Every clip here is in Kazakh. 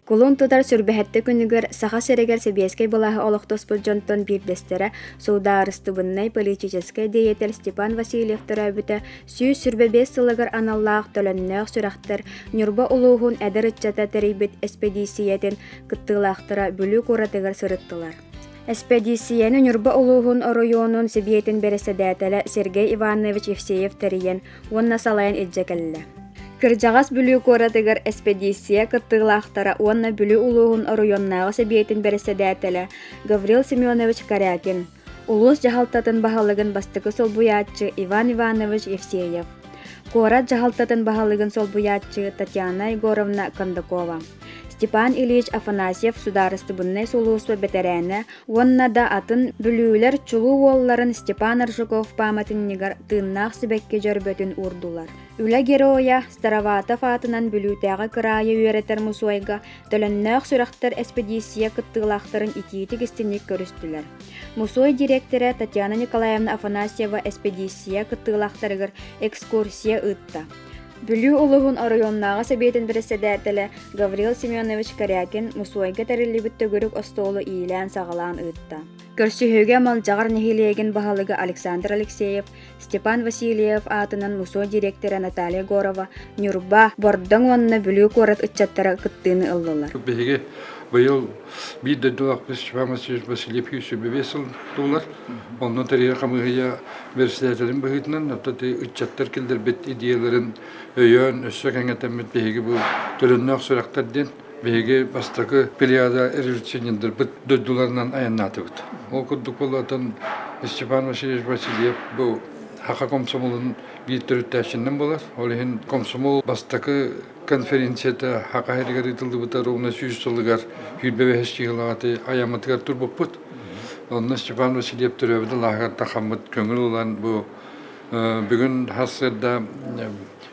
Кулун тутар сүрбэхэтте күнүгөр саха серегер себиэскэй балаһы олохтоспут дьонтон биирдэстерэ суударыстыбыннай политической деятель Степан Васильев төрөбүтэ сүүс сүрбэ 5 сылыгар аналлаах төлөннөөх сүрэхтэр Нюрба улуухун эдер ыччата терийбит экспедициятин кыттыылаахтара бүлүү куратыгар сырыттылар. Экспедицияны Нюрба улуухун районун себиэтин береседэтеле Сергей Иванович Евсеев териен уонна салайан илдьэкэллэ. Кырдьаҕас бүлүү куоратыгар экспедиция кыттыылаахтара уонна бүлүү улуухун районнааҕы себиэтин береседэтеле Гаврил Семенович Корякин, улуус жаһалтатын баһалыгын бастыкы солбуяатчы Иван Иванович Евсеев, куорат жаһалтатын баһалыгын солбуяатчы Татьяна Егоровна Кондакова, Степан Ильич Афанасьев сударыстыбыннай сулууспа бетерээне уонна да атын бүлүүлэр чулуу уолларын Степан Аржуков паматыннигар тыыннаах сибекке жөрбөтүн урдулар. Үлэ героя Староватов атынан бүлүүтээҕи кыраайа үөретер мусуайга төлөннөөх сүрэхтэр экспедиция кыттыылаахтарын итиити кистинник көрүстүлэр. Мусуай директоры Татьяна Николаевна Афанасьева экспедиция кыттыылаахтарыгар экскурсия ытта. Бүлүү улуһун районнааҕы себиэтин береседэтеле Гаврил Семенович Корякин мусуайга териллибит төгүрүк остуолу иилээн саҕалаан ытта. Көрсүһүүгэ малдьаҕар нэһилиэгин баһалыгы Александр Алексеев, Степан Васильев атынан мусуай директоры Наталья Горова Нюрба бордоң уонна бүлүү куорат ыччаттара кыттыыны ыллылар. Быйыл бийде дулак Степан Васильев Юсубевесел дулар. Онно тария камыгыя берседателин быгытынан оттаты ыччаттар келдер бет идеяларын өйөн өссө кеңетемет беги бу төлөннөк сурактарден беги бастакы периода революциондер бит дуларынан аяннатыбыт. Ол курдук болатын Степан Васильев бу хака комсомолун бийтөрүттәшиннен болар. Олehen комсомол бастакы конференцияда хака херигер итылды бутар уна сүйсөлгөр хүлбебе хестигелаты аяматыгар турбуппут. Онна Степан Васильев төрөбүдө лагар тахаммыт көңүл улан бу бүгүн хасырда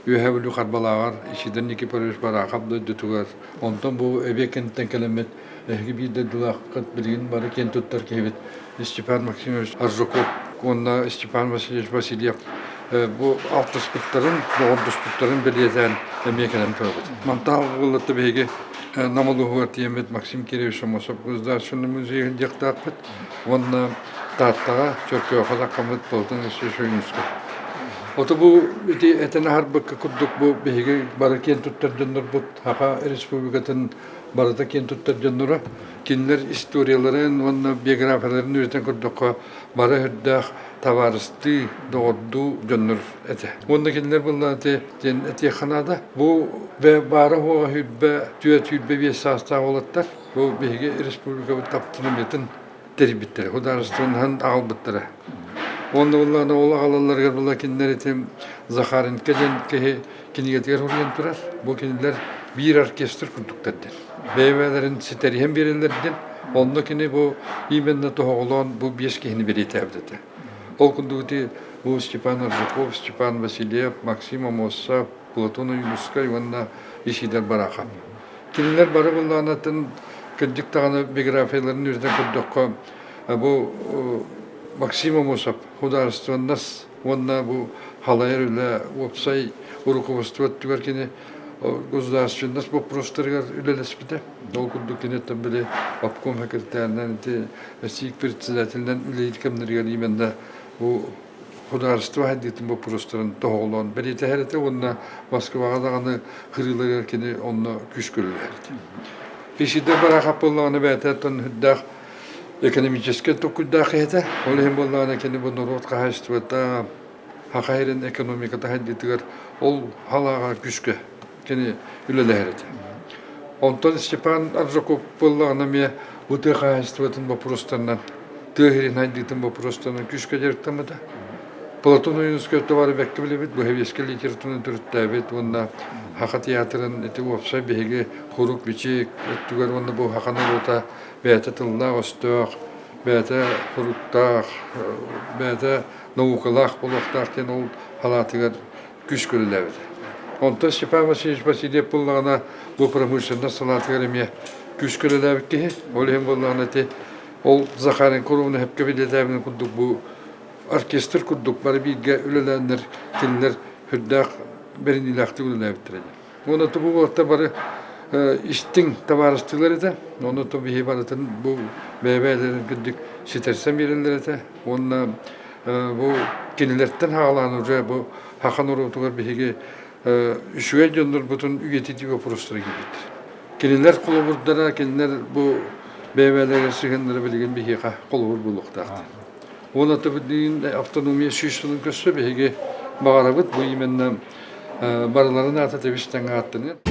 үйөбүлү карбалаар ишиден ники парыш бара кабды дутугар. Онтон бу эбекенттен келемет бийде дулакыт билген бары кентуттар кебет. Степан Максимович Аржуков, онна Степан Васильев bu 60 putların, 90 putların belirten emekelen köpet. Mantal buluttu bege namalı huartiyemet Maksim Kirevich Mosop kızlar şunu müziğin yaktakpet. Onunla tahtağa çok yoxada kamet boltun şöşöynüskü. Oto bu etene harbıkı kudduk bu bege baraken tuttar dönür bu haka Respublikatın barata ken tuttar dönürü. Kinler istoriyaların, onunla biyografilerini üreten kudduk bara hüddağ tavarısты doğdu dönür ete. Onda kendiler bunlar ete kanada bu ve bara hoa hübbe tüet hübbe bir sasta olatlar. Bu bege Respublika taptırımetin teribitleri. Hudarıstı'nın ağılbıtları. Onda bunlar ola alanlar bunlar kendiler etem Zakhar'ın kejen kendiler orient durar. Bu kendiler bir orkestr kurduklardır. Beyvelerin siteri hem birlerden. Onda kendi bu imenle toğulan bu bieskehini belirtebdedi. Олкундути бу Степан Аржуков, Степан Васильев, Максим Амосов, Платон Юнуска, Иванна Ишидер Бараха. Кинилер бары булганатын кырдык таганы биографияларын үрден курдукка бу Максим Амосов художественнас, онна бу халайыр үле опсай руководство түгәркене государственнас бу просторгар үлелеспите. Олкундук кинеттен биле обком секретарынан сик председателинен үлейткемнергер именде bu hudarıstı haddiyetin bu prostorun toğulan. Belirte herete onunla Moskva'da dağını hırılar erkeni onunla güç görürlerdi. İşide bara kapıllağını beytetten hüddağ ekonomiceske tokuddağı hede. Olehen bollağına kendi bu norot kahastırda hakayirin ekonomikata haddiyetigar ol halağa güçke kendi ülele herete. Ondan Stepan Arjukov bollağına me bu da kahastırın bu prostorundan Tığırın haddiyetin bu prostorundan güçke jerttamada. Platon Yunuska tovarı bekle bilebit bu heveske literatürünün türüttəbet onda haka tiyatrın eti opsa bege huruk biçik ettigar onda bu hakana rota beyte tıllar ostaq beyte huruktaq beyte naukalaq buluqtaqten ol halatıgar güç görülebet. Onda Stepan Vasilev bullağına bu pромышленность salatıgar eme güç görülebet ki olhem bullağına te ol Zakhar'ın kurumunu hep kebiletebinin kurduk bu orkestr kurduk bari bir ülelenler kinler hüddaq berin ilahtı ülelettirecek. Onu da bu orta bari истин товарыстылар да, оны то бихи баратын бу бәбәләрен күддик ситерсем беренләр да, онна бу киниләрдән хагалан уже бу хахан урутугар бихиге үшүе жоннор бутун үгетити вопростар кибит. Киниләр кулыбырдара, киниләр бу бәбәләргә сигәннәр белгән бихига кулыбыр булуктакты. Оны то бидин автономия сүзсүнүн көсө бихиге багарабыт бу именнән барыларын ата тебистен аттыны.